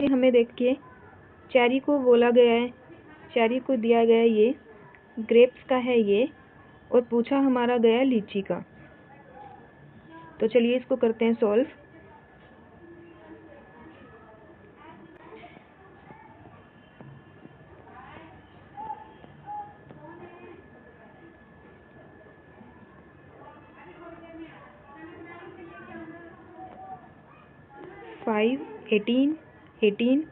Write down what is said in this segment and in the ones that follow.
हमें देखिए चेरी को बोला गया है, चेरी को दिया गया है ये, ग्रेप्स का है ये, और पूछा हमारा गया लीची का। तो चलिए इसको करते हैं सॉल्व। फाइव 18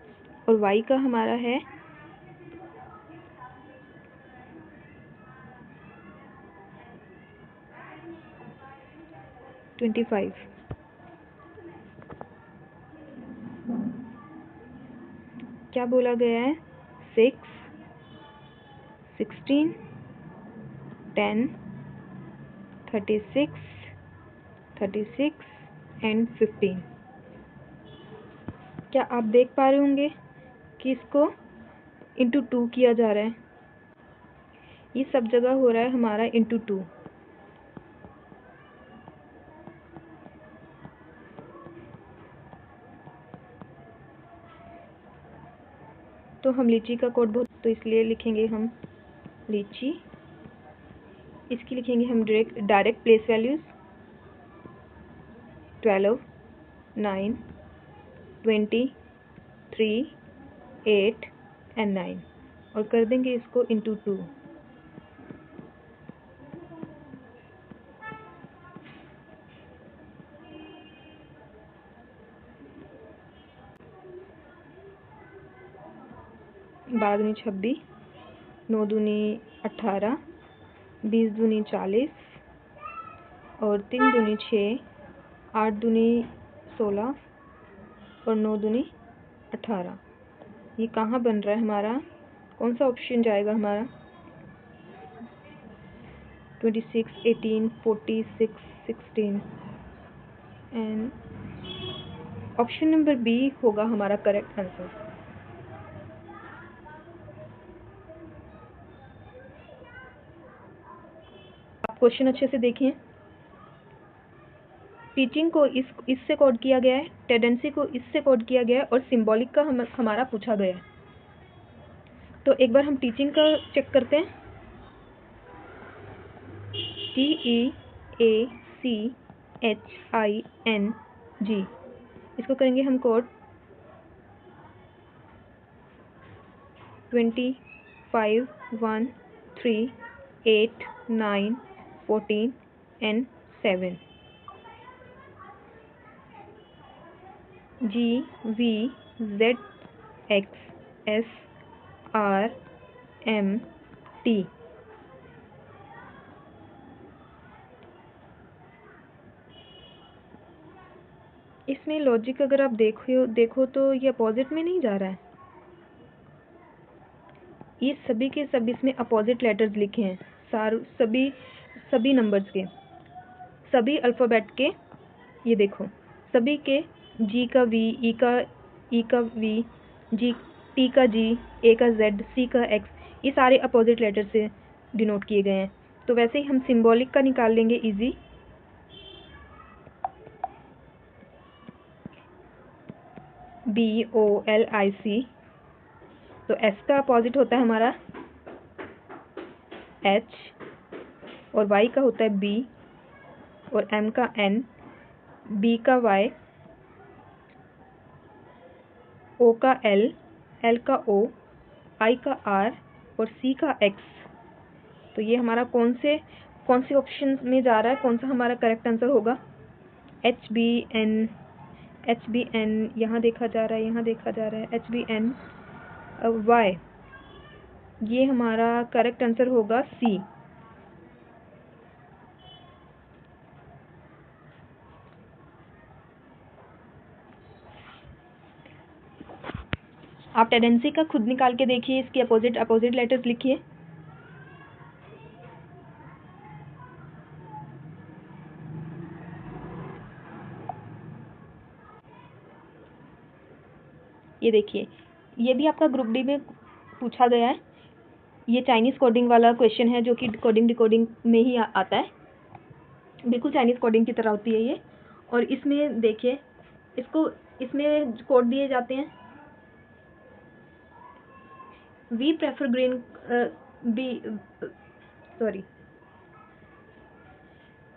और y का हमारा है 25। क्या बोला गया है? 6 16 10 36 एंड 15। क्या आप देख पा रहे होंगे कि इसको इंटू 2 किया जा रहा है? ये सब जगह हो रहा है हमारा इंटू 2। तो हम लीची का कोड बहुत, तो इसलिए लिखेंगे हम लीची। इसकी लिखेंगे हम डायरेक्ट प्लेस वैल्यूज 12 9 20 3 8 एंड 9 और कर देंगे इसको इंटू 2। बारह दूनी 26, 9 दूनी 18, 20 दूनी 40 और 3 दूनी 6, 8 दूनी 16 और 9 दूनी 18। ये कहाँ बन रहा है हमारा? कौन सा ऑप्शन जाएगा हमारा? 26 18 46 16 एंड ऑप्शन नंबर बी होगा हमारा करेक्ट आंसर। आप क्वेश्चन अच्छे से देखें। टीचिंग को इससे कोड किया गया है, टेंडेंसी को इससे कोड किया गया है और सिंबॉलिक का हमारा पूछा गया है। तो एक बार हम टीचिंग का चेक करते हैं। TEACHING, इसको करेंगे हम कोड 25 1 3 8 9 14 एंड 7। GVZXSRMT। इसमें लॉजिक अगर आप देखो तो ये अपोजिट में नहीं जा रहा है। ये सभी के सभी इसमें अपोजिट लेटर्स लिखे हैं, सभी नंबर्स के, सभी अल्फ़ाबेट के। ये देखो सभी के जी का वी, ई का वी, जी टी का जी, ए का जेड, सी का एक्स, ये सारे अपोजिट लेटर से डिनोट किए गए हैं। तो वैसे ही हम सिंबॉलिक का निकाल लेंगे इजी। BOLIC, तो एस का अपोजिट होता है हमारा एच और वाई का होता है बी और एम का एन, बी का वाई, ओ का एल, एल का ओ, आई का आर और सी का एक्स। तो ये हमारा कौन से ऑप्शन में जा रहा है? कौन सा हमारा करेक्ट आंसर होगा? HBN, यहाँ देखा जा रहा है, यहाँ देखा जा रहा है HBN वाई। ये हमारा करेक्ट आंसर होगा सी। आप टेंडेंसी का खुद निकाल के देखिए, इसके अपोजिट लेटर्स लिखिए। ये देखिए, ये भी आपका ग्रुप डी में पूछा गया है। ये चाइनीज़ कोडिंग वाला क्वेश्चन है जो कि डिकोडिंग में ही आता है, बिल्कुल चाइनीज़ कोडिंग की तरह होती है ये। और इसमें देखिए, इसमें कोड दिए जाते हैं we prefer green be sorry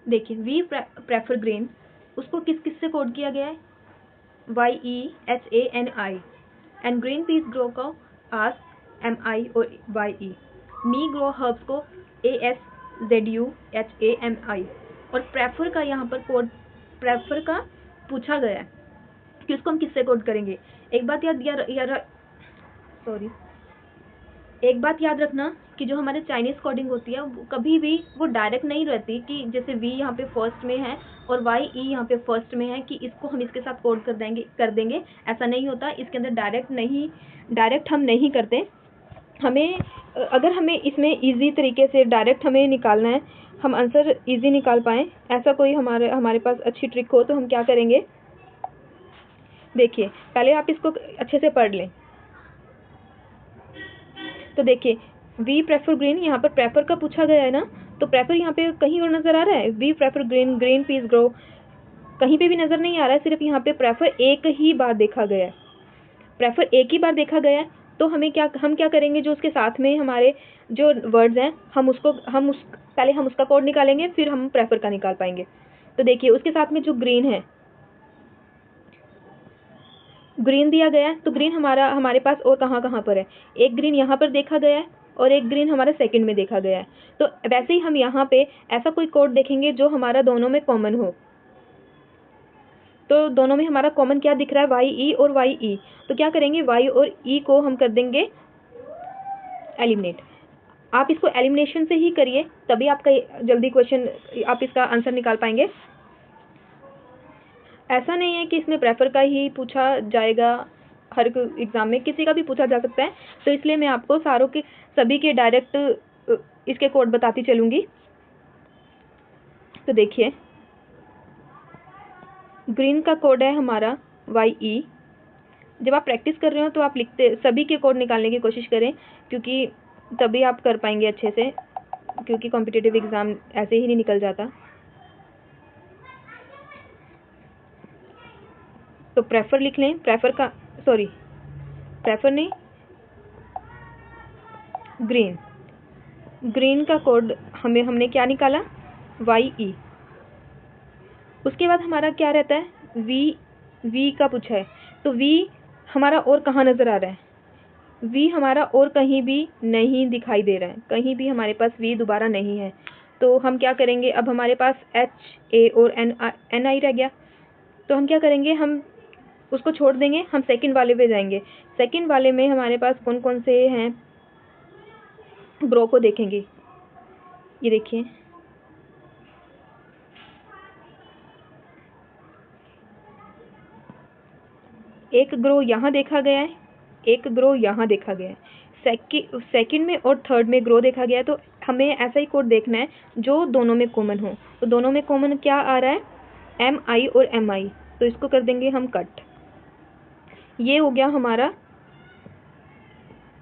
देखिए, वी प्रेफर ग्रीन उसको किस किस से कोड किया गया है, YEHANI, and green peace grow को ASK MI और YE, मी ग्रो हर्ब्स को ASZUHAMI, और प्रेफर का यहाँ पर कोड प्रेफर का पूछा गया है कि उसको हम किससे कोड करेंगे। एक बात याद रखना कि जो हमारे चाइनीज कोडिंग होती है वो कभी भी वो डायरेक्ट नहीं रहती कि जैसे वी यहाँ पे फर्स्ट में है और YE यहाँ पे फर्स्ट में है कि इसको हम इसके साथ कोड कर देंगे, ऐसा नहीं होता। इसके अंदर डायरेक्ट हम नहीं करते। हमें अगर हमें इसमें इजी तरीके से डायरेक्ट हमें निकालना है, हम आंसर इजी निकाल पाएँ, ऐसा कोई हमारे पास अच्छी ट्रिक हो तो हम क्या करेंगे। देखिए, पहले आप इसको अच्छे से पढ़ लें। तो देखिए, वी प्रेफर ग्रीन, यहाँ पर प्रेफर का पूछा गया है ना, तो प्रेफर यहाँ पे कहीं और नजर आ रहा है, we prefer green, green peace grow, कहीं पे भी नजर नहीं आ रहा है। सिर्फ यहाँ पे प्रेफर एक ही बार देखा गया है, प्रेफर एक ही बार देखा गया है। तो हम क्या करेंगे, जो उसके साथ में हमारे जो वर्ड्स हैं पहले हम उसका कोड निकालेंगे, फिर हम प्रेफर का निकाल पाएंगे। तो देखिए, उसके साथ में जो ग्रीन है, ग्रीन दिया गया है, तो ग्रीन हमारे पास और कहाँ पर है, एक ग्रीन यहाँ पर देखा गया है और एक ग्रीन हमारे सेकंड में देखा गया है। तो वैसे ही हम यहाँ पे ऐसा कोई कोड देखेंगे जो हमारा दोनों में कॉमन हो। तो दोनों में हमारा कॉमन क्या दिख रहा है, YE और YE, तो क्या करेंगे, Y और E को हम कर देंगे एलिमिनेट। आप इसको एलिमिनेशन से ही करिए, तभी आपका जल्दी क्वेश्चन आप इसका आंसर निकाल पाएंगे। ऐसा नहीं है कि इसमें प्रेफर का ही पूछा जाएगा, हर एग्जाम में किसी का भी पूछा जा सकता है। तो इसलिए मैं आपको सभी के डायरेक्ट इसके कोड बताती चलूँगी। तो देखिए, ग्रीन का कोड है हमारा YE। जब आप प्रैक्टिस कर रहे हो तो आप सभी के कोड निकालने की कोशिश करें, क्योंकि तभी आप कर पाएंगे अच्छे से, क्योंकि कॉम्पिटिटिव एग्ज़ाम ऐसे ही नहीं निकल जाता। तो प्रेफर लिख लें, प्रेफर नहीं, ग्रीन का कोड हमने क्या निकाला, YE। उसके बाद हमारा क्या रहता है, वी का पूछा है, तो वी हमारा और कहाँ नज़र आ रहा है, वी हमारा और कहीं भी नहीं दिखाई दे रहा है, कहीं भी हमारे पास वी दोबारा नहीं है। तो हम क्या करेंगे, अब हमारे पास HA और NI रह गया। तो हम क्या करेंगे, हम उसको छोड़ देंगे, हम सेकंड वाले पे जाएंगे। सेकंड वाले में हमारे पास कौन कौन से हैं, ग्रो को देखेंगे। ये देखिए, एक ग्रो यहाँ देखा गया है, एक ग्रो यहाँ देखा गया है, सेकंड में और थर्ड में ग्रो देखा गया है। तो हमें ऐसा ही कोड देखना है जो दोनों में कॉमन हो। तो दोनों में कॉमन क्या आ रहा है, MI और MI, तो इसको कर देंगे हम कट। ये हो गया हमारा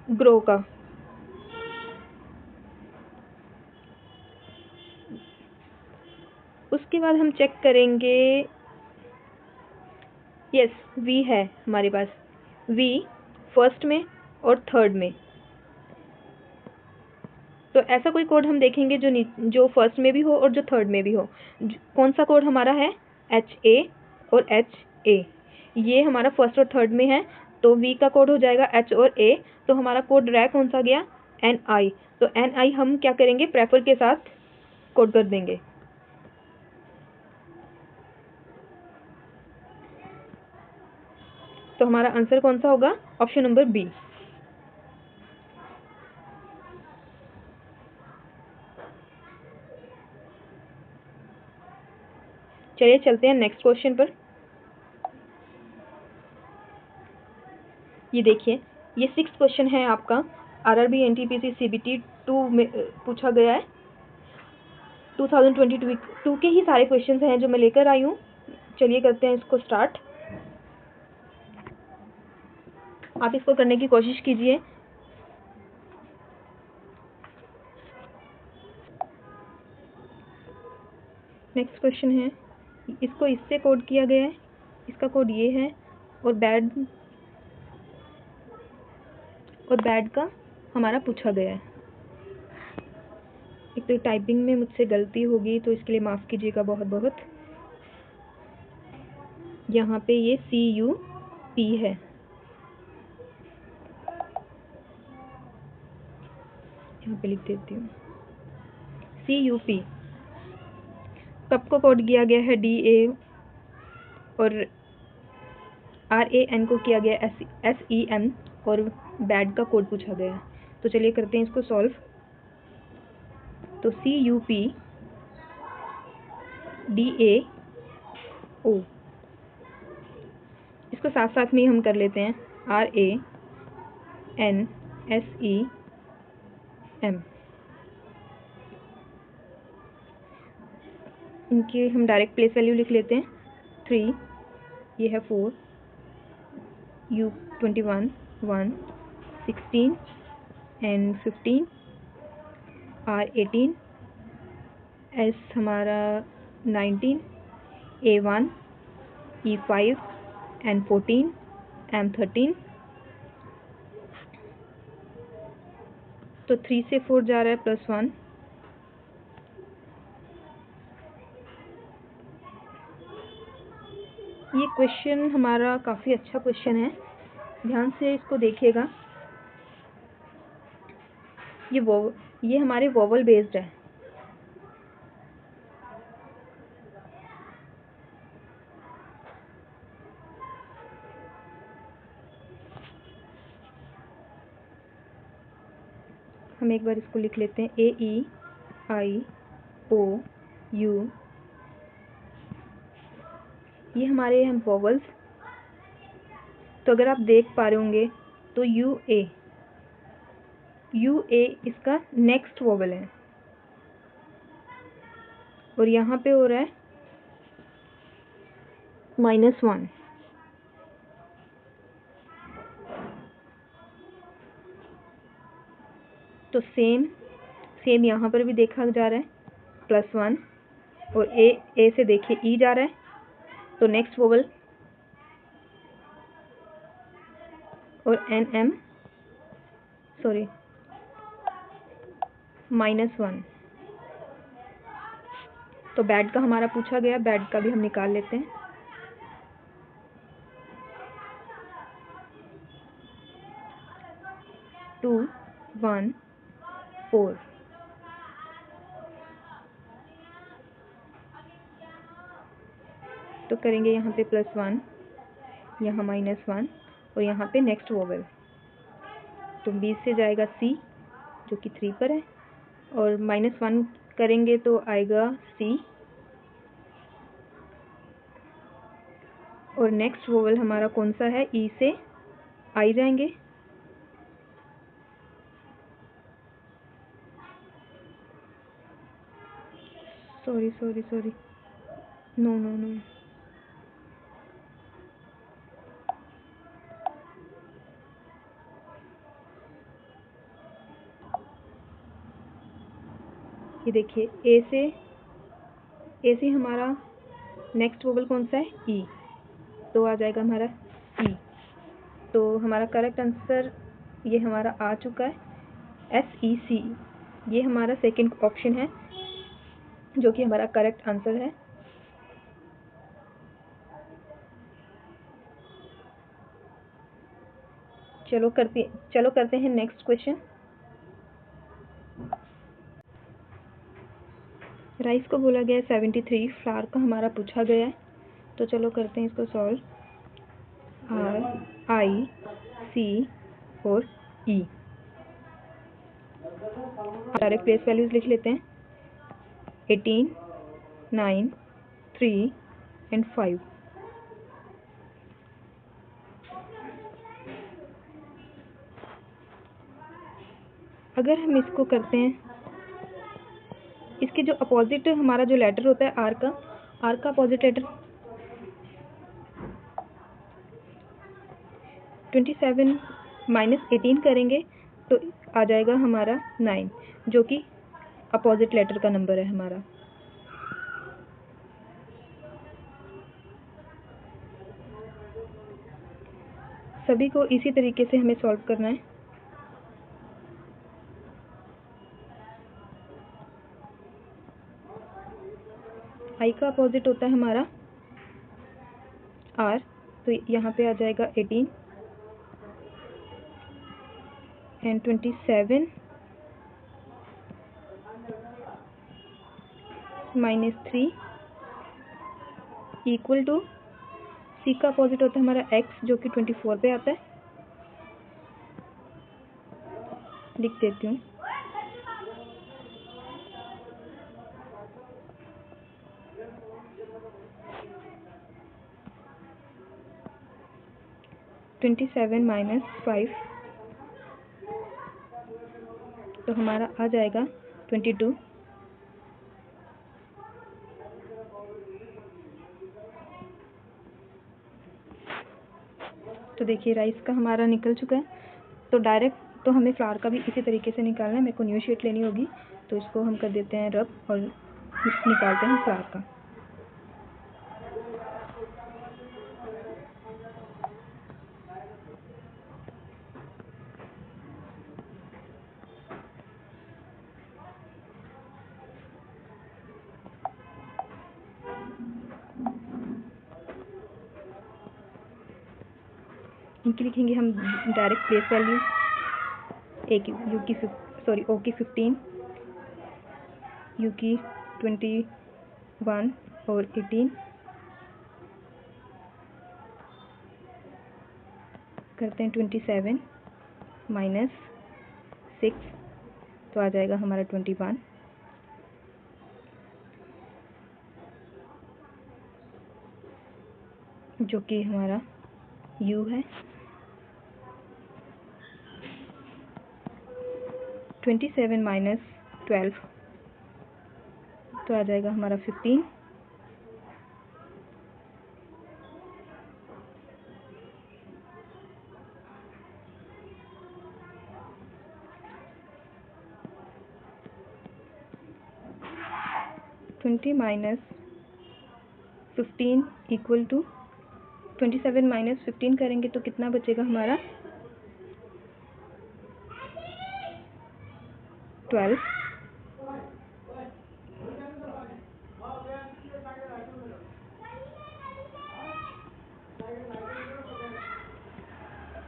ग्रो का। उसके बाद हम चेक करेंगे, यस, वी है हमारे पास, वी फर्स्ट में और थर्ड में। तो ऐसा कोई कोड हम देखेंगे जो फर्स्ट में भी हो और जो थर्ड में भी हो। कौन सा कोड हमारा है, HA और HA, ये हमारा फर्स्ट और थर्ड में है। तो V का कोड हो जाएगा H और A। तो हमारा कोड रह कौन सा गया, NI। तो NI हम क्या करेंगे, प्रेफर के साथ कोड कर देंगे। तो हमारा आंसर कौन सा होगा, ऑप्शन नंबर B। चलिए चलते हैं नेक्स्ट क्वेश्चन पर। ये देखिए, ये 6th क्वेश्चन है आपका, RRB NTPC CBT 2 में पूछा गया है। 2022 के ही सारे क्वेश्चंस हैं जो मैं लेकर आई हूँ। चलिए करते हैं इसको स्टार्ट। आप इसको करने की कोशिश कीजिए। नेक्स्ट क्वेश्चन है, इसको इससे कोड किया गया है, इसका कोड ये है, और बैड का हमारा पूछा गया है। एक तो टाइपिंग में मुझसे गलती होगी तो इसके लिए माफ़ कीजिएगा बहुत बहुत। यहाँ पे ये CUP है। यहाँ पे लिख देती हूँ CUP। कप को कोड किया गया है DA और RAN को किया गया SEM और बैड का कोड पूछा गया है। तो चलिए करते हैं इसको सॉल्व। तो CUP DAO, इसको साथ साथ में हम कर लेते हैं RAN SEM। इनके हम डायरेक्ट प्लेस वैल्यू लिख लेते हैं 3, ये है 4, U 21, 1, 16 एंड 15, R 18, S हमारा 19, A 1, E 5 एंड 14, M 13। तो 3 से 4 जा रहा है +1, ये क्वेश्चन हमारा काफ़ी अच्छा क्वेश्चन है, ध्यान से इसको देखिएगा। ये हमारे वोवल बेस्ड है। हम एक बार इसको लिख लेते हैं AEIOU, ये हमारे हैं वोवल्स। तो अगर आप देख पा रहे होंगे तो UA इसका नेक्स्ट वोवल है और यहाँ पे हो रहा है -1। तो सेम यहाँ पर भी देखा जा रहा है +1 और A से देखिए E जा रहा है तो नेक्स्ट वोवल और -1। तो बैड का हमारा पूछा गया, बैड का भी हम निकाल लेते हैं। टू 1 4, तो करेंगे यहाँ पे +1, यहाँ -1 और यहाँ पे नेक्स्ट वोवल। तो 20 से जाएगा C जो कि 3 पर है और -1 करेंगे तो आएगा C और नेक्स्ट वोवल हमारा कौन सा है, E से I जाएंगे। सॉरी नो ये देखिए ए से हमारा नेक्स्ट वोवल कौन सा है, E, तो आ जाएगा हमारा C। तो हमारा करेक्ट आंसर ये हमारा आ चुका है SEC। ये हमारा सेकंड ऑप्शन है जो कि हमारा करेक्ट आंसर है। चलो करते हैं नेक्स्ट क्वेश्चन। राइस को बोला गया है 73, फ्लावर का हमारा पूछा गया है। तो चलो करते हैं इसको सॉल्व। RIC और E, डायरेक्ट प्लेस वैल्यूज लिख लेते हैं 18, 9, 3 एंड 5। अगर हम इसको करते हैं, इसके जो अपोजिट हमारा जो लेटर होता है आर का अपोजिट लेटर 27 -18 करेंगे तो आ जाएगा हमारा 9 जो कि अपोजिट लेटर का नंबर है हमारा। सभी को इसी तरीके से हमें सॉल्व करना है। आई का अपोजिट होता है हमारा आर, तो यहाँ पे आ जाएगा 18 एंड 27 माइनस 3 इक्वल टू सी का अपोजिट होता है हमारा एक्स जो कि 24 पे आता है। लिख देती हूँ, -27 तो हमारा आ जाएगा 22। तो देखिए राइस का हमारा निकल चुका है। तो डायरेक्ट तो हमें फ्लावर का भी इसी तरीके से निकालना है। मेरे को न्यू शीट लेनी होगी, तो इसको हम कर देते हैं रब और निकालते हैं फ्लावर का। इनकी लिखेंगे हम डायरेक्ट प्लेस वैल्यू ए की यू की ओ की 15, यू की 21 और 18 करते हैं 27 माइनस 6 तो आ जाएगा हमारा 21, जो कि हमारा u है। 27 माइनस 12 तो आ जाएगा हमारा 15, -15 इक्वल टू 27 माइनस 15 करेंगे तो कितना बचेगा हमारा 12।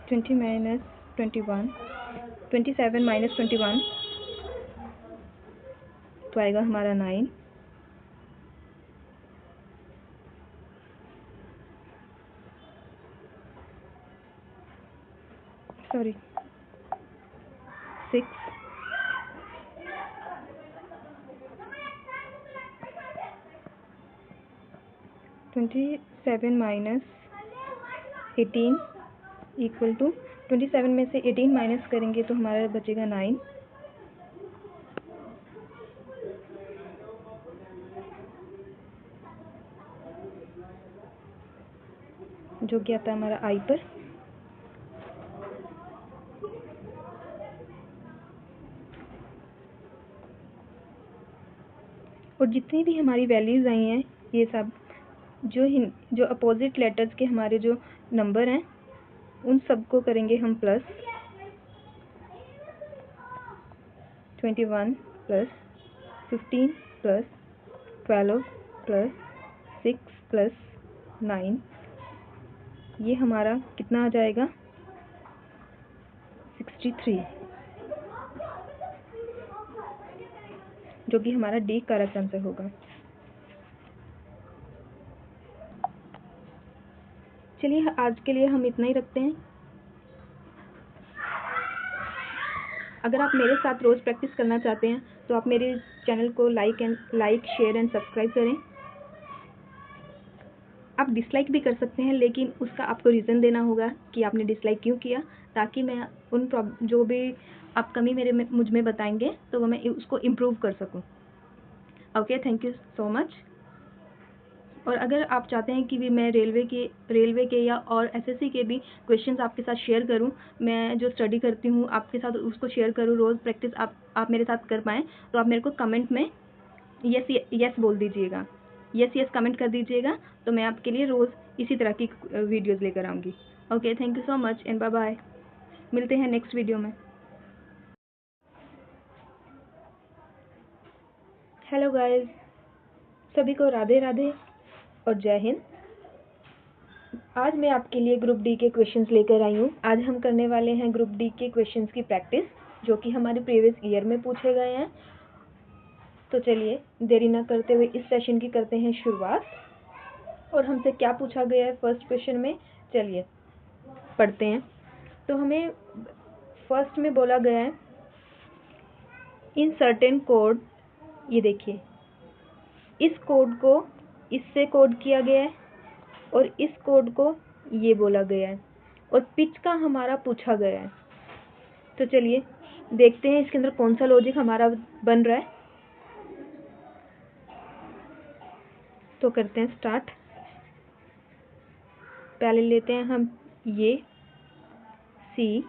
-27 माइनस 21 तो आएगा हमारा 9। सॉरी 6 27 माइनस 18 इक्वल टू 27 में से 18 माइनस करेंगे तो हमारा बचेगा 9। जो कि आता है हमारा आई पर। और जितनी भी हमारी वैल्यूज़ आई हैं ये सब जो अपोजिट लेटर्स के हमारे जो नंबर हैं उन सबको करेंगे हम plus. 21 plus 15 plus 12 plus 6 plus 9, ये हमारा कितना आ जाएगा 63, जो कि हमारा डी करेक्ट आंसर होगा। चलिए आज के लिए हम इतना ही रखते हैं। अगर आप मेरे साथ रोज़ प्रैक्टिस करना चाहते हैं तो आप मेरे चैनल को लाइक शेयर एंड सब्सक्राइब करें। आप डिसलाइक भी कर सकते हैं, लेकिन उसका आपको रीज़न देना होगा कि आपने डिसलाइक क्यों किया, ताकि मैं उन जो भी आप कमी मुझ में बताएंगे तो मैं उसको इम्प्रूव कर सकूं। Okay, thank you so much. और अगर आप चाहते हैं कि भी मैं रेलवे के या और एसएससी के भी क्वेश्चंस आपके साथ शेयर करूं, मैं जो स्टडी करती हूं आपके साथ उसको शेयर करूं, रोज़ प्रैक्टिस आप मेरे साथ कर पाएँ, तो आप मेरे को कमेंट में यस बोल दीजिएगा, यस कमेंट कर दीजिएगा, तो मैं आपके लिए रोज़ इसी तरह की वीडियोज़ लेकर आऊँगी। Okay, thank you so much and bye bye. मिलते हैं नेक्स्ट वीडियो में। हेलो गाइस, सभी को राधे राधे और जय हिंद। आज मैं आपके लिए ग्रुप डी के क्वेश्चंस लेकर आई हूँ। आज हम करने वाले हैं ग्रुप डी के क्वेश्चंस की प्रैक्टिस, जो कि हमारे प्रीवियस ईयर में पूछे गए हैं। तो चलिए देरी ना करते हुए इस सेशन की करते हैं शुरुआत। और हमसे क्या पूछा गया है फर्स्ट क्वेश्चन में, चलिए पढ़ते हैं। तो हमें फर्स्ट में बोला गया है इन सर्टेन कोड, ये देखिए इस कोड को इससे कोड किया गया है और इस कोड को ये बोला गया है और पिच का हमारा पूछा गया है। तो चलिए देखते हैं इसके अंदर कौन सा लॉजिक हमारा बन रहा है। तो करते हैं स्टार्ट। पहले लेते हैं हम ये CREAM,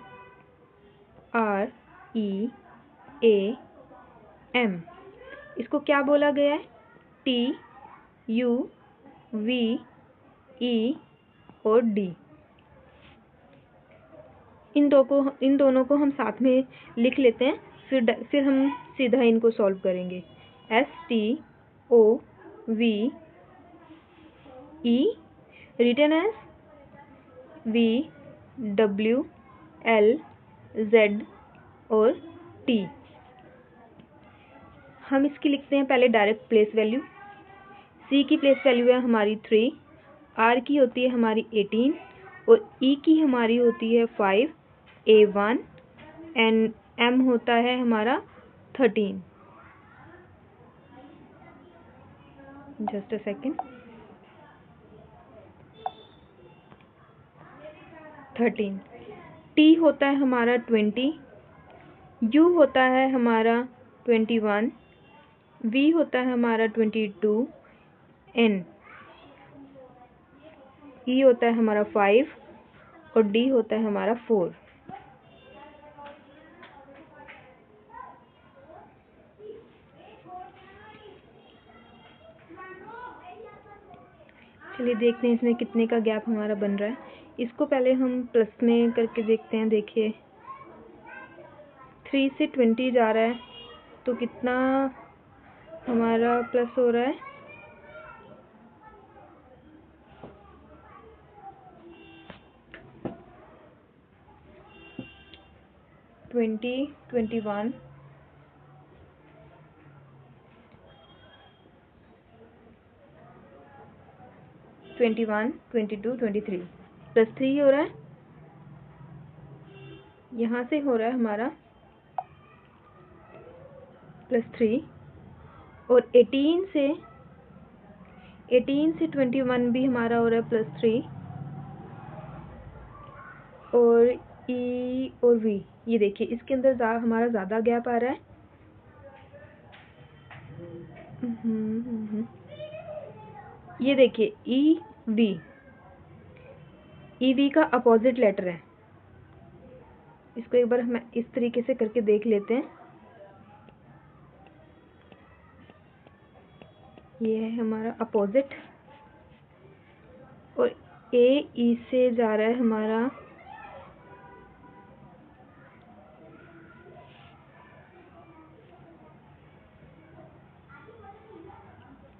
इसको क्या बोला गया है, TUVE और D। इन दोनों को हम साथ में लिख लेते हैं, फिर हम सीधा इनको सॉल्व करेंगे। STOVE रिटन एज VWLZ और T। हम इसकी लिखते हैं पहले डायरेक्ट प्लेस वैल्यू। C की प्लेस वैल्यू है हमारी 3, R की होती है हमारी 18 और E की हमारी होती है 5, A1 एंड M होता है हमारा 13। Just a second, 13। T होता है हमारा 20, U होता है हमारा 21, V होता है हमारा 22, N E होता है हमारा 5 और D होता है हमारा 4। चलिए देखते हैं इसमें कितने का गैप हमारा बन रहा है। इसको पहले हम प्लस में करके देखते हैं। देखिए 3 से 20 जा रहा है तो कितना हमारा प्लस हो रहा है, 20, 21, 21, 22, 23 प्लस 3 हो रहा है। यहाँ से हो रहा है हमारा प्लस 3 और 18 से 21 भी हमारा हो रहा है प्लस 3 और E और V। ये देखिए इसके अंदर हमारा ज़्यादा गैप आ रहा है। ये देखिए EV का अपोजिट लेटर है। इसको एक बार हम इस तरीके से करके देख लेते हैं। ये है हमारा अपोजिट और AE से जा रहा है हमारा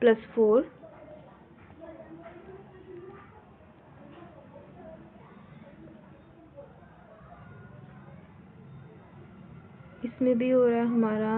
+4 इसमें भी हो रहा है हमारा